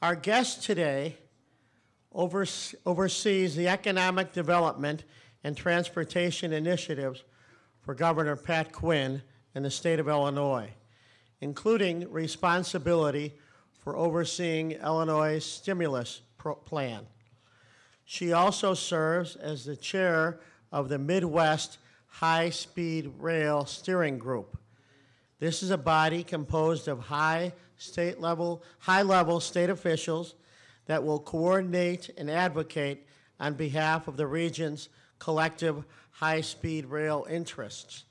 Our guest today oversees the economic development and transportation initiatives for Governor Pat Quinn in the state of Illinois, including responsibility for overseeing Illinois' stimulus plan. She also serves as the chair of the Midwest High-Speed Rail Steering Group. This is a body composed of high-level state officials that will coordinate and advocate on behalf of the region's collective high-speed rail interests.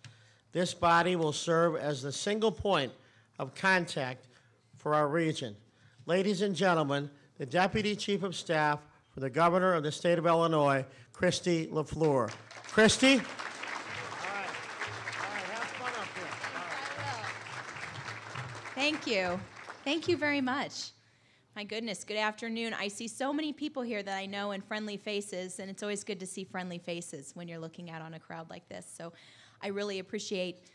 This body will serve as the single point of contact for our region. Ladies and gentlemen, the Deputy Chief of Staff for the Governor of the State of Illinois, Kristi Lafleur. Kristi? All right, have fun up here. Thank you. Thank you very much. My goodness, good afternoon. I see so many people here that I know and friendly faces, and it's always good to see friendly faces when you're looking out on a crowd like this. So I really appreciate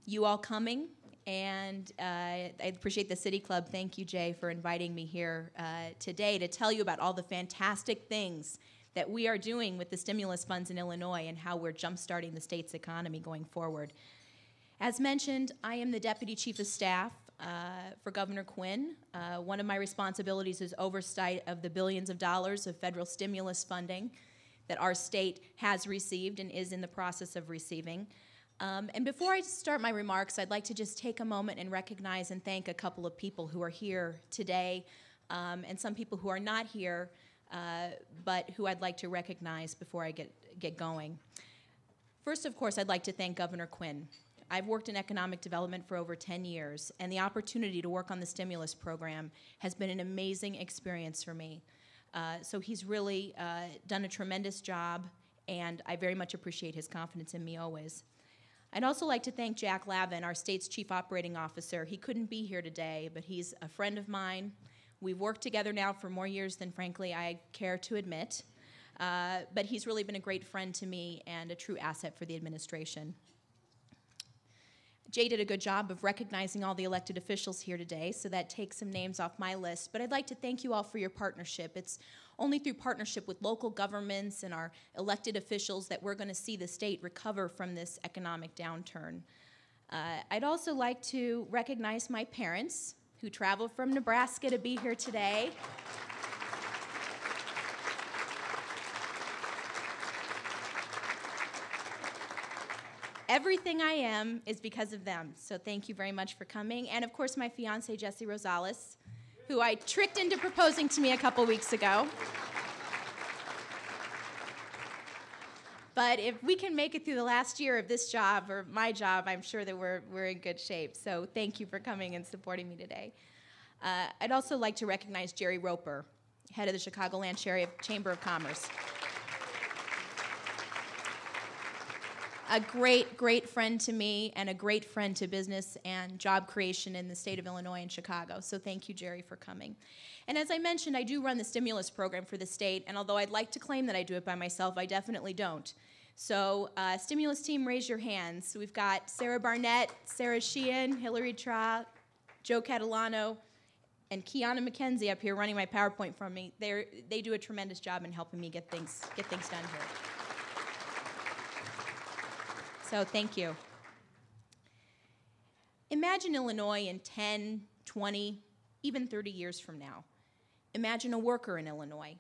you all coming, and I appreciate the City Club. Thank you, Jay, for inviting me here today to tell you about all the fantastic things that we are doing with the stimulus funds in Illinois and how we're jumpstarting the state's economy going forward. As mentioned, I am the Deputy Chief of Staff for Governor Quinn. One of my responsibilities is oversight of the billions of dollars of federal stimulus funding that our state has received and is in the process of receiving. And before I start my remarks, I'd like to just take a moment and recognize and thank a couple of people who are here today, and some people who are not here, but who I'd like to recognize before I get going. First, of course, I'd like to thank Governor Quinn. I've worked in economic development for over 10 years, and the opportunity to work on the stimulus program has been an amazing experience for me. So he's really done a tremendous job, and I very much appreciate his confidence in me always. I'd also like to thank Jack Lavin, our state's Chief Operating Officer. He couldn't be here today, but he's a friend of mine. We've worked together now for more years than, frankly, I care to admit. But he's really been a great friend to me and a true asset for the administration. Jay did a good job of recognizing all the elected officials here today, so that takes some names off my list. But I'd like to thank you all for your partnership. It's only through partnership with local governments and our elected officials that we're going to see the state recover from this economic downturn. I'd also like to recognize my parents who traveled from Nebraska to be here today. Everything I am is because of them, so thank you very much for coming. And of course, my fiance, Jesse Rosales, who I tricked into proposing to me a couple weeks ago. But if we can make it through the last year of this job, or my job, I'm sure that we're in good shape. So thank you for coming and supporting me today. I'd also like to recognize Jerry Roper, head of the Chicagoland Chamber of Commerce. A great, great friend to me and a great friend to business and job creation in the state of Illinois and Chicago. So thank you, Jerry, for coming. And as I mentioned, I do run the stimulus program for the state, and although I'd like to claim that I do it by myself, I definitely don't. So stimulus team, raise your hands. So we've got Sarah Barnett, Sarah Sheehan, Hillary Tra, Joe Catalano, and Kiana McKenzie up here running my PowerPoint for me. They do a tremendous job in helping me get things done here. So thank you. Imagine Illinois in 10, 20, even 30 years from now. Imagine a worker in Illinois.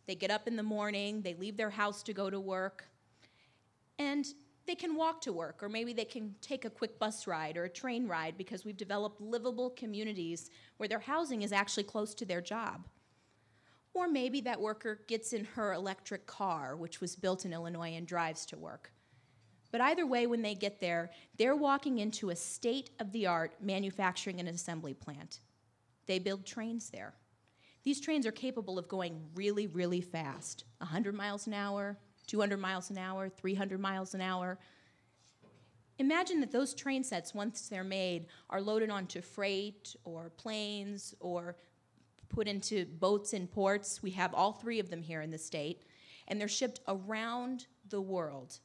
They get up in the morning, they leave their house to go to work, and they can walk to work, or maybe they can take a quick bus ride or a train ride because we've developed livable communities where their housing is actually close to their job. Or maybe that worker gets in her electric car, which was built in Illinois, and drives to work. But either way, when they get there, they're walking into a state-of-the-art manufacturing and assembly plant. They build trains there. These trains are capable of going really, really fast, 100 miles an hour, 200 miles an hour, 300 miles an hour. Imagine that those train sets, once they're made, are loaded onto freight or planes or put into boats in ports. We have all three of them here in the state, and they're shipped around the world.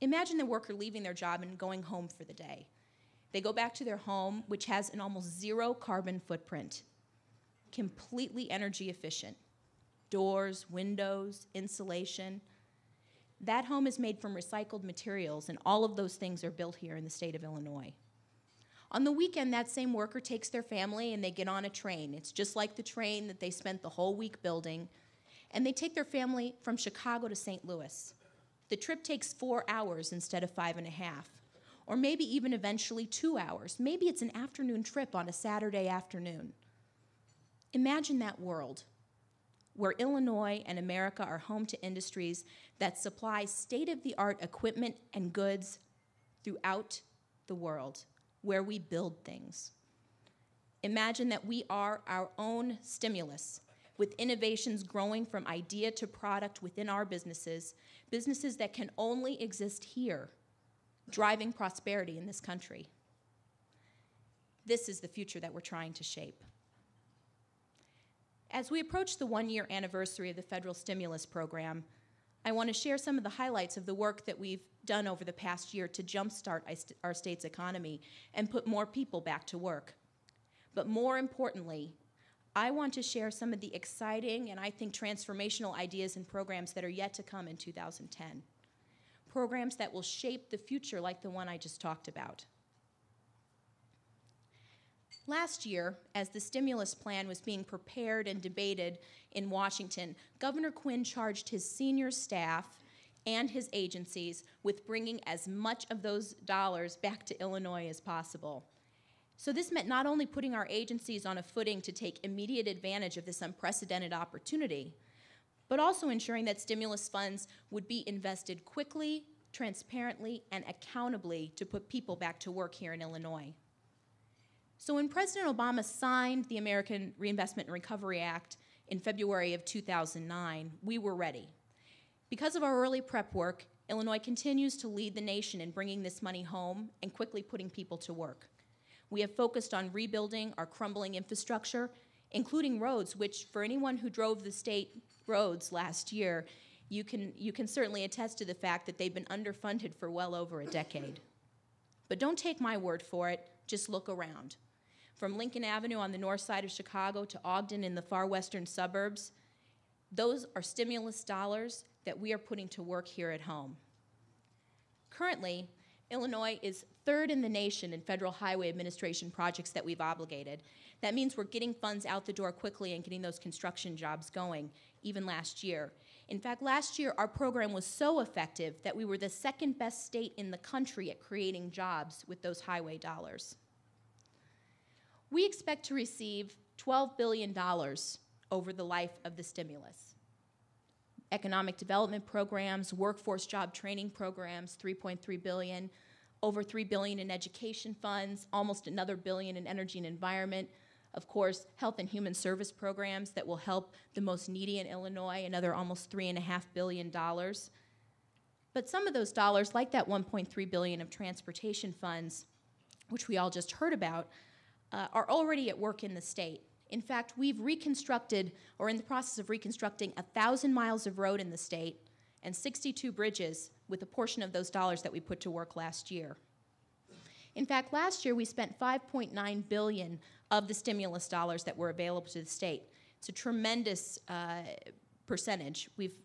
Imagine the worker leaving their job and going home for the day. They go back to their home, which has an almost zero carbon footprint, completely energy efficient. Doors, windows, insulation. That home is made from recycled materials, and all of those things are built here in the state of Illinois. On the weekend, that same worker takes their family and they get on a train. It's just like the train that they spent the whole week building, and they take their family from Chicago to St. Louis. The trip takes 4 hours instead of 5.5, or maybe even eventually 2 hours. Maybe it's an afternoon trip on a Saturday afternoon. Imagine that world where Illinois and America are home to industries that supply state-of-the-art equipment and goods throughout the world, where we build things. Imagine that we are our own stimulus, with innovations growing from idea to product within our businesses, businesses that can only exist here, driving prosperity in this country. This is the future that we're trying to shape. As we approach the one-year anniversary of the federal stimulus program, I want to share some of the highlights of the work that we've done over the past year to jumpstart our state's economy and put more people back to work. But more importantly, I want to share some of the exciting and I think transformational ideas and programs that are yet to come in 2010. Programs that will shape the future like the one I just talked about. Last year, as the stimulus plan was being prepared and debated in Washington, Governor Quinn charged his senior staff and his agencies with bringing as much of those dollars back to Illinois as possible. So this meant not only putting our agencies on a footing to take immediate advantage of this unprecedented opportunity, but also ensuring that stimulus funds would be invested quickly, transparently, and accountably to put people back to work here in Illinois. So when President Obama signed the American Reinvestment and Recovery Act in February of 2009, we were ready. Because of our early prep work, Illinois continues to lead the nation in bringing this money home and quickly putting people to work. We have focused on rebuilding our crumbling infrastructure, including roads, which for anyone who drove the state roads last year, you can certainly attest to the fact that they've been underfunded for well over a decade. But don't take my word for it, just look around. From Lincoln Avenue on the north side of Chicago to Ogden in the far western suburbs, those are stimulus dollars that we are putting to work here at home. Currently, Illinois is third in the nation in Federal Highway Administration projects that we've obligated. That means we're getting funds out the door quickly and getting those construction jobs going, even last year. In fact, last year our program was so effective that we were the second best state in the country at creating jobs with those highway dollars. We expect to receive $12 billion over the life of the stimulus. Economic development programs, workforce job training programs, $3.3 billion, over $3 billion in education funds, almost another $1 billion in energy and environment. Of course, health and human service programs that will help the most needy in Illinois, another almost $3.5 billion. But some of those dollars, like that $1.3 billion of transportation funds, which we all just heard about, are already at work in the state. In fact, we've reconstructed, or in the process of reconstructing, 1,000 miles of road in the state and 62 bridges with a portion of those dollars that we put to work last year. In fact, last year we spent $5.9 billion of the stimulus dollars that were available to the state. It's a tremendous percentage. We've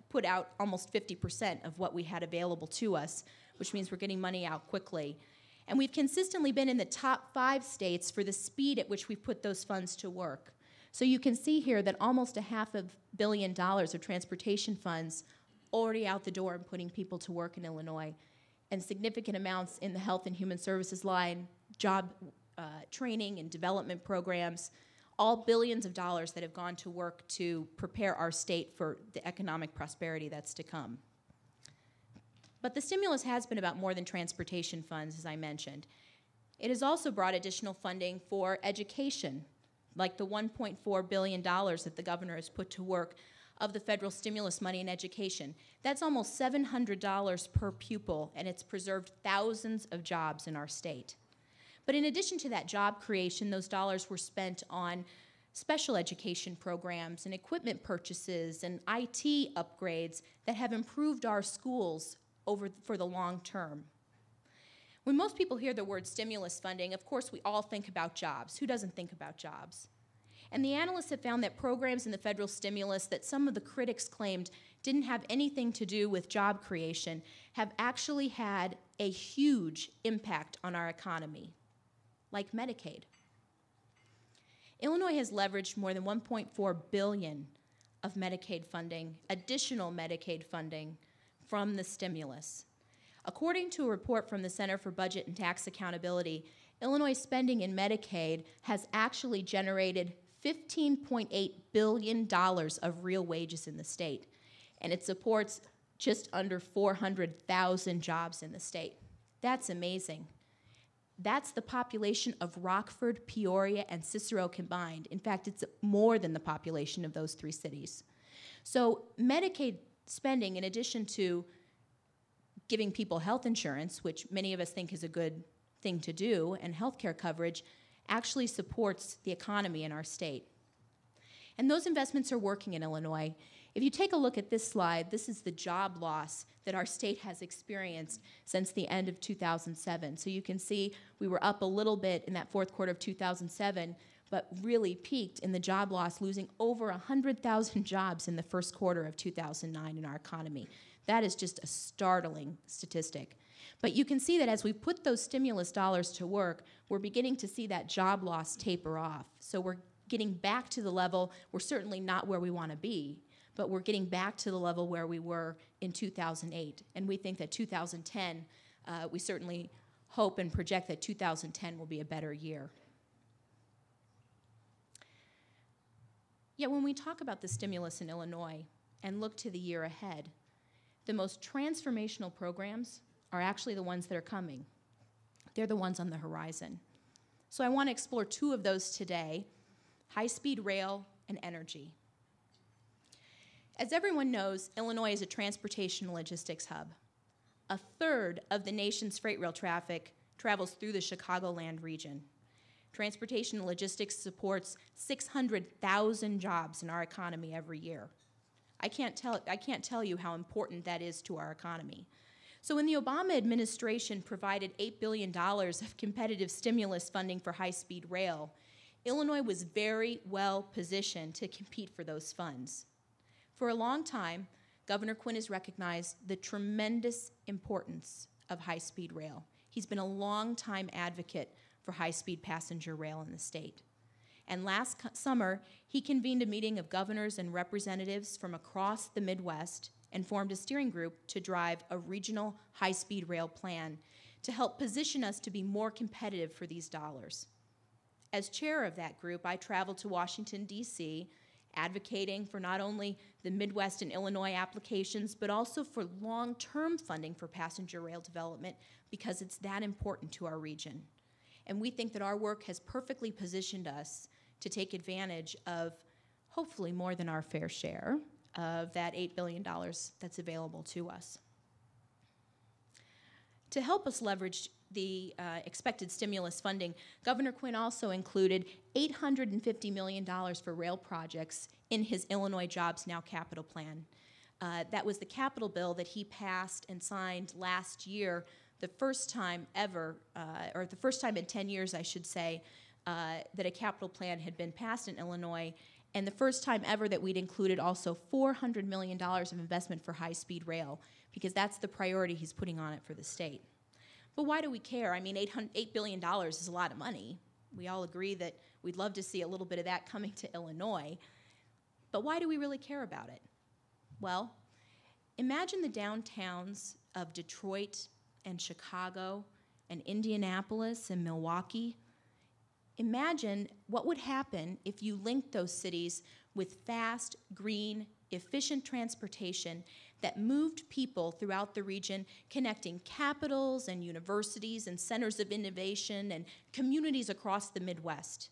put out almost 50% of what we had available to us, which means we're getting money out quickly. And we've consistently been in the top 5 states for the speed at which we've put those funds to work. So you can see here that almost $500 million of transportation funds already out the door and putting people to work in Illinois, and significant amounts in the health and human services line, job training and development programs, all billions of dollars that have gone to work to prepare our state for the economic prosperity that's to come. But the stimulus has been about more than transportation funds, as I mentioned. It has also brought additional funding for education, like the $1.4 billion that the governor has put to work of the federal stimulus money in education. That's almost $700 per pupil, and it's preserved thousands of jobs in our state. But in addition to that job creation, those dollars were spent on special education programs and equipment purchases and IT upgrades that have improved our schools for the long term. When most people hear the word stimulus funding, of course, we all think about jobs. Who doesn't think about jobs? And the analysts have found that programs in the federal stimulus that some of the critics claimed didn't have anything to do with job creation have actually had a huge impact on our economy, like Medicaid. Illinois has leveraged more than $1.4 billion of Medicaid funding, additional Medicaid funding from the stimulus. According to a report from the Center for Budget and Tax Accountability, Illinois spending in Medicaid has actually generated $15.8 billion of real wages in the state, and it supports just under 400,000 jobs in the state. That's amazing. That's the population of Rockford, Peoria, and Cicero combined. In fact, it's more than the population of those 3 cities. So Medicaid spending, in addition to giving people health insurance, which many of us think is a good thing to do, and health care coverage, actually supports the economy in our state. And those investments are working in Illinois. If you take a look at this slide, this is the job loss that our state has experienced since the end of 2007. So you can see we were up a little bit in that fourth quarter of 2007, but really peaked in the job loss, losing over 100,000 jobs in the first quarter of 2009 in our economy. That is just a startling statistic. But you can see that as we put those stimulus dollars to work, we're beginning to see that job loss taper off. So we're getting back to the level, we're certainly not where we want to be, but we're getting back to the level where we were in 2008. And we think that 2010, we certainly hope and project that 2010 will be a better year. Yet when we talk about the stimulus in Illinois and look to the year ahead, the most transformational programs are actually the ones that are coming. They're the ones on the horizon. So I want to explore 2 of those today: high-speed rail and energy. As everyone knows, Illinois is a transportation and logistics hub. 1/3 of the nation's freight rail traffic travels through the Chicagoland region. Transportation and logistics supports 600,000 jobs in our economy every year. I can't tell you how important that is to our economy. So when the Obama administration provided $8 billion of competitive stimulus funding for high-speed rail, Illinois was very well positioned to compete for those funds. For a long time, Governor Quinn has recognized the tremendous importance of high-speed rail. He's been a long-time advocate for high-speed passenger rail in the state. And last summer, he convened a meeting of governors and representatives from across the Midwest and formed a steering group to drive a regional high-speed rail plan to help position us to be more competitive for these dollars. As chair of that group, I traveled to Washington, D.C., advocating for not only the Midwest and Illinois applications, but also for long-term funding for passenger rail development, because it's that important to our region. And we think that our work has perfectly positioned us to take advantage of hopefully more than our fair share of that $8 billion that's available to us. To help us leverage the expected stimulus funding, Governor Quinn also included $850 million for rail projects in his Illinois Jobs Now capital plan. That was the capital bill that he passed and signed last year, the first time ever, or the first time in 10 years, I should say, that a capital plan had been passed in Illinois, and the first time ever that we'd included also $400 million of investment for high-speed rail, because that's the priority he's putting on it for the state. But why do we care? I mean, $8 billion is a lot of money. We all agree that we'd love to see a little bit of that coming to Illinois. But why do we really care about it? Well, imagine the downtowns of Detroit and Chicago and Indianapolis and Milwaukee. Imagine what would happen if you linked those cities with fast, green, efficient transportation that moved people throughout the region, connecting capitals and universities and centers of innovation and communities across the Midwest.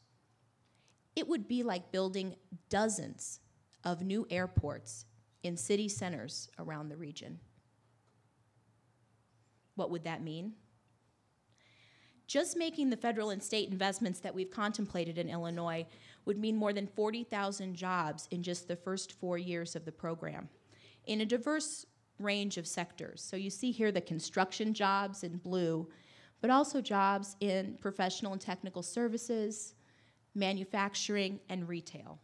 It would be like building dozens of new airports in city centers around the region. What would that mean? Just making the federal and state investments that we've contemplated in Illinois would mean more than 40,000 jobs in just the first 4 years of the program, in a diverse range of sectors. So you see here the construction jobs in blue, but also jobs in professional and technical services, manufacturing, and retail.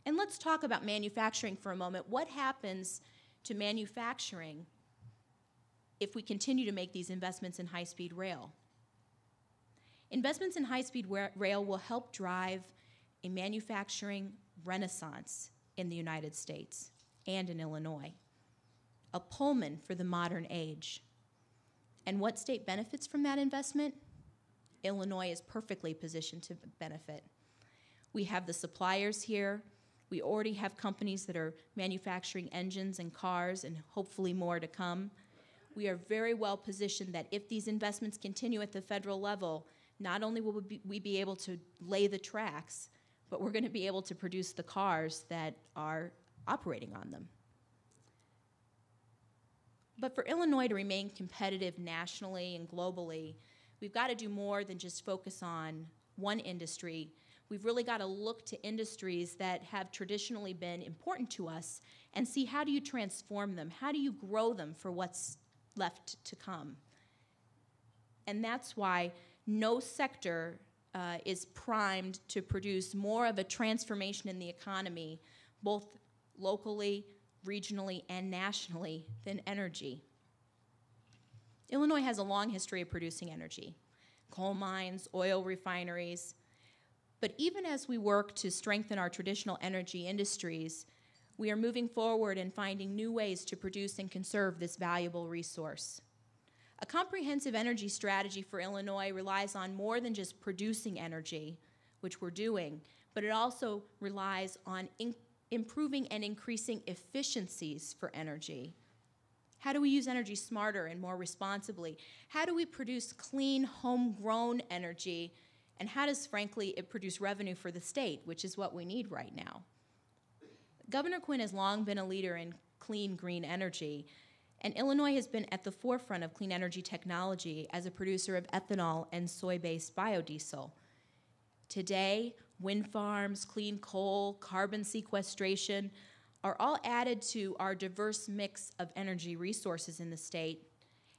And let's talk about manufacturing for a moment. What happens to manufacturing if we continue to make these investments in high-speed rail? Investments in high-speed rail will help drive a manufacturing renaissance in the United States and in Illinois, a Pullman for the modern age. And what state benefits from that investment? Illinois is perfectly positioned to benefit. We have the suppliers here. We already have companies that are manufacturing engines and cars, and hopefully more to come. We are very well positioned that if these investments continue at the federal level, not only will we be able to lay the tracks, but we're going to be able to produce the cars that are operating on them. But for Illinois to remain competitive nationally and globally, we've got to do more than just focus on one industry. We've really got to look to industries that have traditionally been important to us and see, how do you transform them? How do you grow them for what's left to come? And that's why no sector is primed to produce more of a transformation in the economy, both locally, regionally, and nationally, than energy. Illinois has a long history of producing energy, coal mines, oil refineries. But even as we work to strengthen our traditional energy industries, we are moving forward and finding new ways to produce and conserve this valuable resource. A comprehensive energy strategy for Illinois relies on more than just producing energy, which we're doing, but it also relies on improving and increasing efficiencies for energy. How do we use energy smarter and more responsibly? How do we produce clean, homegrown energy? And how does, frankly, it produce revenue for the state, which is what we need right now? Governor Quinn has long been a leader in clean, green energy, and Illinois has been at the forefront of clean energy technology as a producer of ethanol and soy-based biodiesel. Today, wind farms, clean coal, carbon sequestration are all added to our diverse mix of energy resources in the state.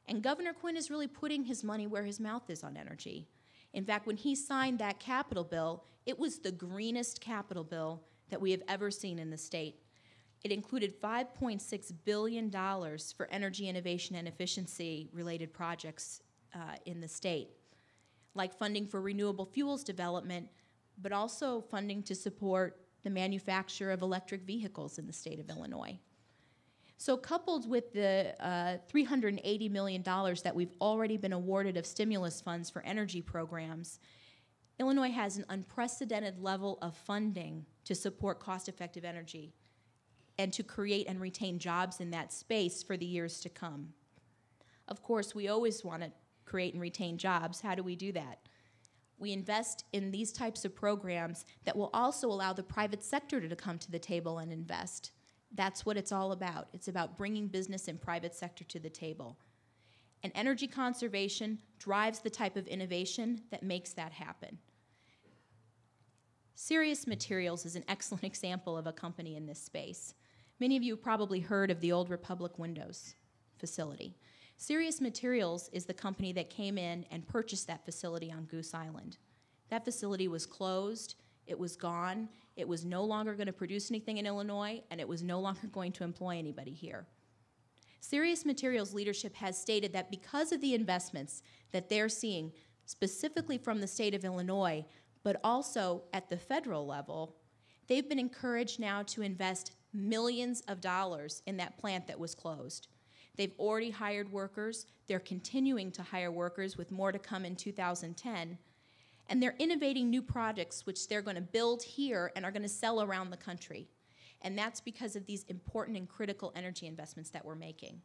And Governor Quinn is really putting his money where his mouth is on energy. In fact, when he signed that capital bill, it was the greenest capital bill that we have ever seen in the state. It included $5.6 billion for energy innovation and efficiency related projects in the state, like funding for renewable fuels development, but also funding to support the manufacture of electric vehicles in the state of Illinois. So coupled with the $380 million that we've already been awarded of stimulus funds for energy programs, Illinois has an unprecedented level of funding to support cost-effective energy and to create and retain jobs in that space for the years to come. Of course, we always want to create and retain jobs. How do we do that? We invest in these types of programs that will also allow the private sector to come to the table and invest. That's what it's all about. It's about bringing business and private sector to the table. And energy conservation drives the type of innovation that makes that happen. Sirius Materials is an excellent example of a company in this space. Many of you have probably heard of the Old Republic Windows facility. Sirius Materials is the company that came in and purchased that facility on Goose Island. That facility was closed, it was gone, it was no longer going to produce anything in Illinois, and it was no longer going to employ anybody here. Sirius Materials leadership has stated that because of the investments that they're seeing, specifically from the state of Illinois, but also at the federal level, they've been encouraged now to invest millions of dollars in that plant that was closed. They've already hired workers. They're continuing to hire workers, with more to come in 2010. And they're innovating new projects which they're going to build here and are going to sell around the country. And that's because of these important and critical energy investments that we're making.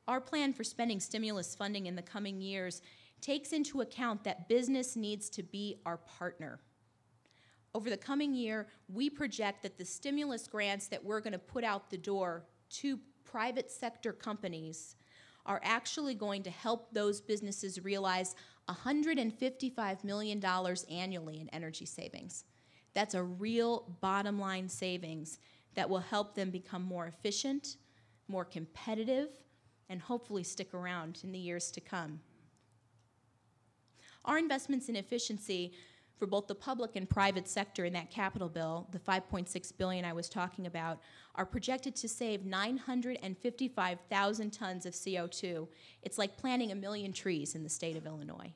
Our plan for spending stimulus funding in the coming years takes into account that business needs to be our partner. Over the coming year, we project that the stimulus grants that we're going to put out the door to private sector companies are actually going to help those businesses realize $155 million annually in energy savings. That's a real bottom line savings that will help them become more efficient, more competitive, and hopefully stick around in the years to come. Our investments in efficiency for both the public and private sector in that capital bill, the $5.6 billion I was talking about, are projected to save 955,000 tons of CO2. It's like planting 1 million trees in the state of Illinois.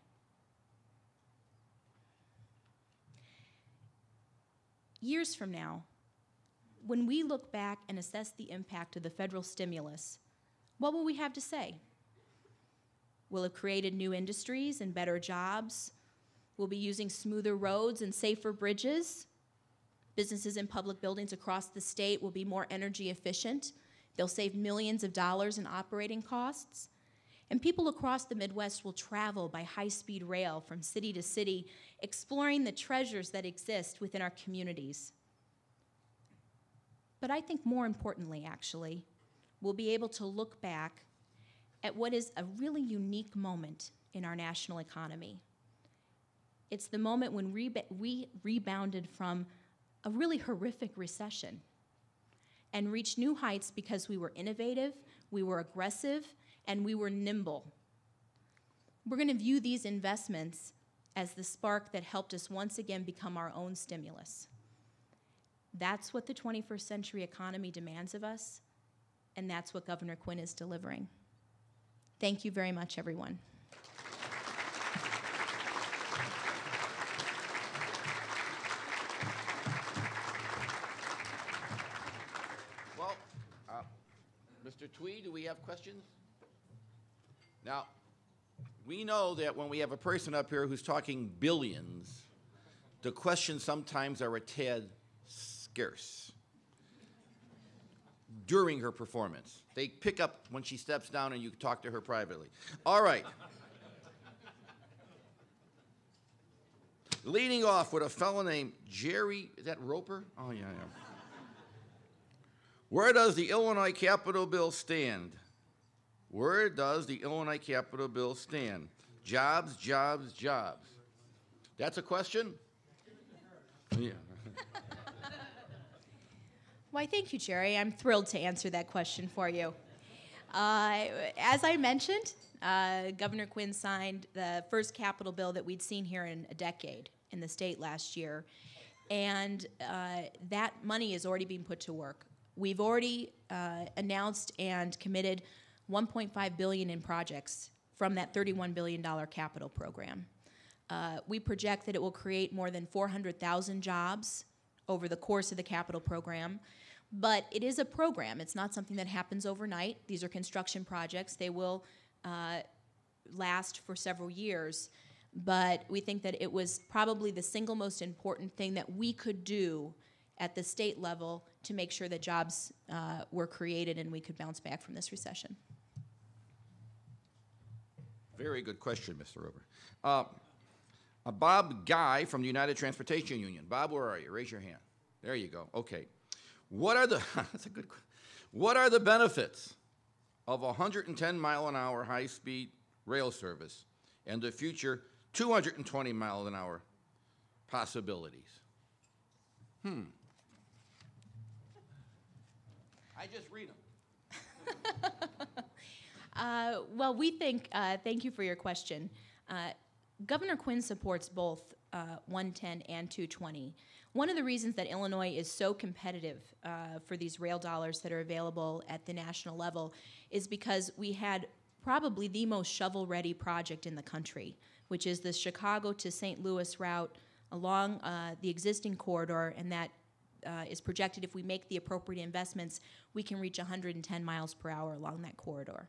Years from now, when we look back and assess the impact of the federal stimulus, what will we have to say? Will it have created new industries and better jobs? We'll be using smoother roads and safer bridges. Businesses and public buildings across the state will be more energy efficient. They'll save millions of dollars in operating costs. And people across the Midwest will travel by high-speed rail from city to city, exploring the treasures that exist within our communities. But I think more importantly, actually, we'll be able to look back at what is a really unique moment in our national economy. It's the moment when we rebounded from a really horrific recession and reached new heights because we were innovative, we were aggressive, and we were nimble. We're going to view these investments as the spark that helped us once again become our own stimulus. That's what the 21st century economy demands of us, and that's what Governor Quinn is delivering. Thank you very much, everyone. Well, Mr. Tweed, do we have questions? Now, we know that when we have a person up here who's talking billions, the questions sometimes are a tad scarce during her performance. They pick up when she steps down and you talk to her privately. All right. Leading off with a fellow named Jerry, is that Roper? Oh, yeah. Where does the Illinois Capitol bill stand? Where does the Illinois Capitol bill stand? Jobs, jobs, jobs. That's a question? Yeah. Why, thank you, Jerry. I'm thrilled to answer that question for you. As I mentioned, Governor Quinn signed the first Capitol bill that we'd seen here in a decade in the state last year, and that money is already being put to work. We've already announced and committed $1.5 billion in projects from that $31 billion capital program. We project that it will create more than 400,000 jobs over the course of the capital program. But it is a program. It's not something that happens overnight. These are construction projects. They will last for several years. But we think that it was probably the single most important thing that we could do at the state level to make sure that jobs were created and we could bounce back from this recession. Very good question, Mr. Roper. Bob Guy from the United Transportation Union. Bob, where are you? Raise your hand. There you go. Okay. What are the that's a good. What are the benefits of 110-mile-an-hour high-speed rail service and the future 220-mile-an-hour possibilities? I just read them. Well, we think, thank you for your question. Governor Quinn supports both 110 and 220. One of the reasons that Illinois is so competitive for these rail dollars that are available at the national level is because we had probably the most shovel-ready project in the country, which is the Chicago to St. Louis route along the existing corridor, and that is projected, if we make the appropriate investments, we can reach 110 miles per hour along that corridor.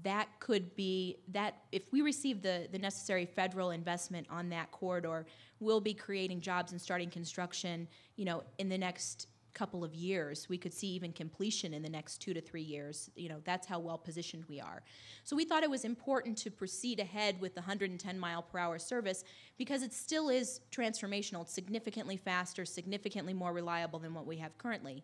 That could be, that if we receive the necessary federal investment on that corridor, we'll be creating jobs and starting construction, in the next couple of years. We could see even completion in the next 2 to 3 years. That's how well positioned we are. So we thought it was important to proceed ahead with the 110 mile per hour service because it still is transformational. It's significantly faster, significantly more reliable than what we have currently.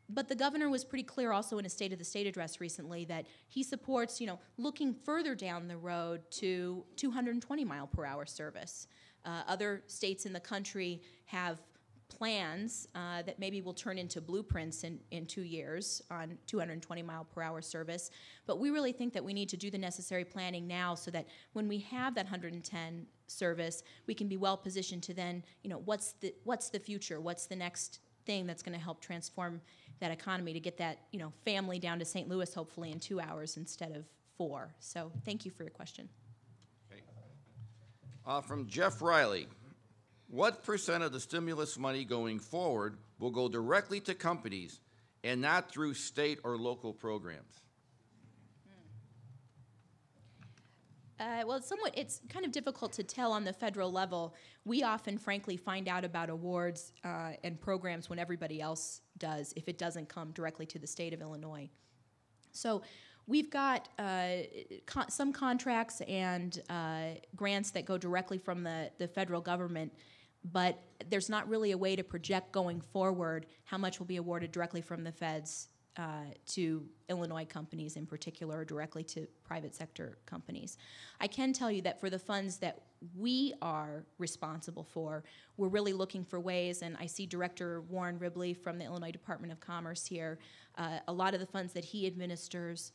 But the governor was pretty clear also in a State of the State address recently that he supports, looking further down the road to 220 mile per hour service. Other states in the country have plans that maybe will turn into blueprints in 2 years on 220-mile-per-hour service. But we really think that we need to do the necessary planning now so that when we have that 110 service, we can be well positioned to then, what's the future? What's the next thing that's going to help transform that economy to get that, family down to St. Louis hopefully in 2 hours instead of 4. So thank you for your question. Okay. From Jeff Riley, what % of the stimulus money going forward will go directly to companies and not through state or local programs? Well, it's kind of difficult to tell on the federal level. We often, frankly, find out about awards and programs when everybody else does, if it doesn't come directly to the state of Illinois. So we've got some contracts and grants that go directly from the federal government, but there's not really a way to project going forward how much will be awarded directly from the feds to Illinois companies in particular, or directly to private sector companies. I can tell you that for the funds that we are responsible for, we're really looking for ways, and I see Director Warren Ribley from the Illinois Department of Commerce here. A lot of the funds that he administers,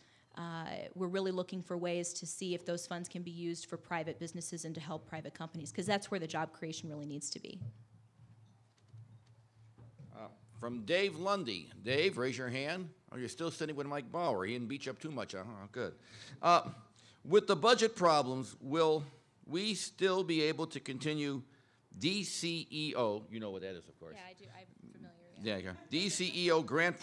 we're really looking for ways to see if those funds can be used for private businesses and to help private companies, because that's where the job creation really needs to be. From Dave Lundy. Dave, raise your hand. Oh, you're still sitting with Mike Bauer. He didn't beat you up too much. Good. With the budget problems, will we still be able to continue DCEO? You know what that is, of course. Yeah, I do. I'm familiar. Yeah. DCEO grant.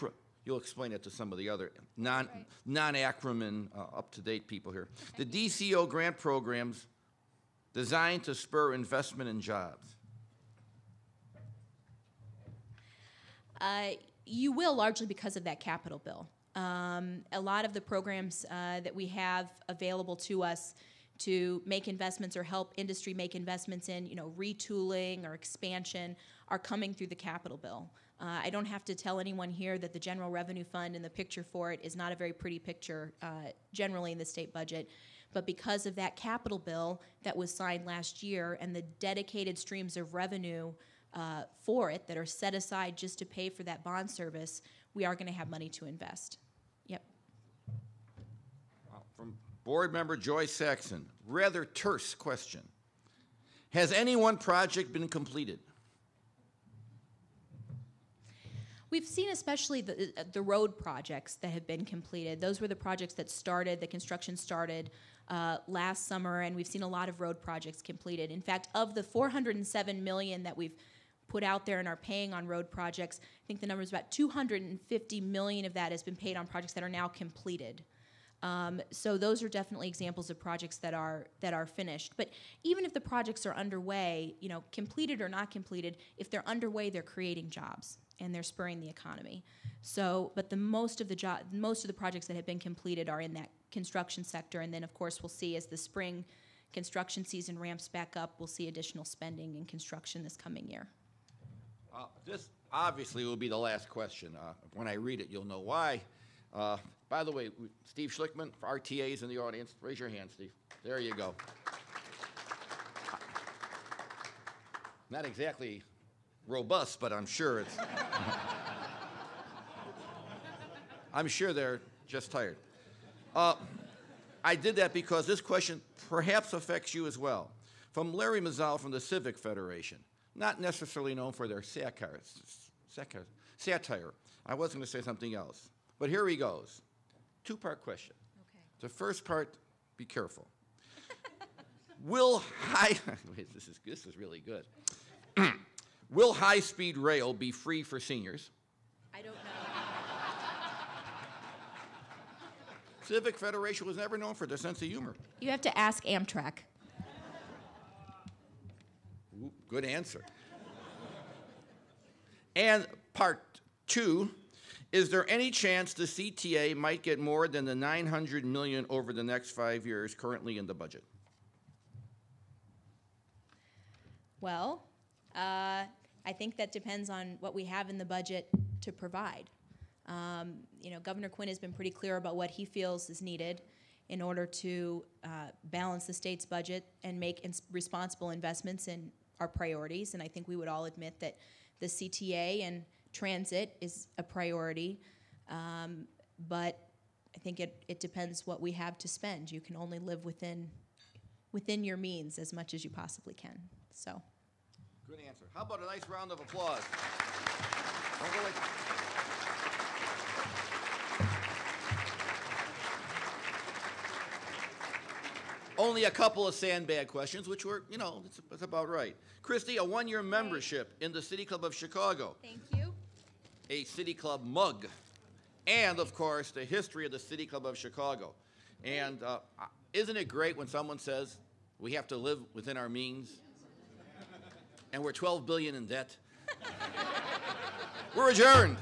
You'll explain it to some of the other non-acronym, up-to-date people here. The DCEO grant programs designed to spur investment and jobs. You will, largely because of that capital bill. A lot of the programs that we have available to us to make investments or help industry make investments in, retooling or expansion are coming through the capital bill. I don't have to tell anyone here that the General Revenue Fund and the picture for it is not a very pretty picture generally in the state budget. But because of that capital bill that was signed last year and the dedicated streams of revenue for it that are set aside just to pay for that bond service, we are going to have money to invest. Yep. From Board Member Joyce Saxon, rather terse question. Has any one project been completed? We've seen especially the road projects that have been completed. Those were the projects that started, the construction started last summer, and we've seen a lot of road projects completed. In fact, of the $407 million that we've put out there and are paying on road projects, I think the number is about $250 million of that has been paid on projects that are now completed. So those are definitely examples of projects that are finished. But even if the projects are underway, completed or not completed, if they're underway, they're creating jobs and they're spurring the economy. So, but most of the projects that have been completed are in that construction sector, and then of course we'll see as the spring construction season ramps back up, we'll see additional spending in construction this coming year. This obviously will be the last question. When I read it, you'll know why. By the way, Steve Schlickman, for RTAs in the audience, raise your hand, Steve. There you go. Not exactly robust, but I'm sure it's... I'm sure they're just tired. I did that because this question perhaps affects you as well. From Larry Mazzal from the Civic Federation, not necessarily known for their satire. I was going to say something else, but here he goes. Two-part question. Okay. The first part, be careful. Wait, this is really good. Will high-speed rail be free for seniors? I don't know. Civic Federation was never known for their sense of humor. You have to ask Amtrak. Ooh, good answer. And part two, is there any chance the CTA might get more than the $900 million over the next 5 years currently in the budget? Well, I think that depends on what we have in the budget to provide. Governor Quinn has been pretty clear about what he feels is needed in order to balance the state's budget and make responsible investments in our priorities. And I think we would all admit that the CTA and transit is a priority, but I think it depends what we have to spend. You can only live within your means as much as you possibly can. So. Good answer. How about a nice round of applause? Don't go away. Only a couple of sandbag questions, which were, it's about right. Kristi, a one-year membership in the City Club of Chicago. Thank you. A City Club mug. And, of course, the history of the City Club of Chicago. And isn't it great when someone says we have to live within our means? And we're $12 billion in debt. We're adjourned.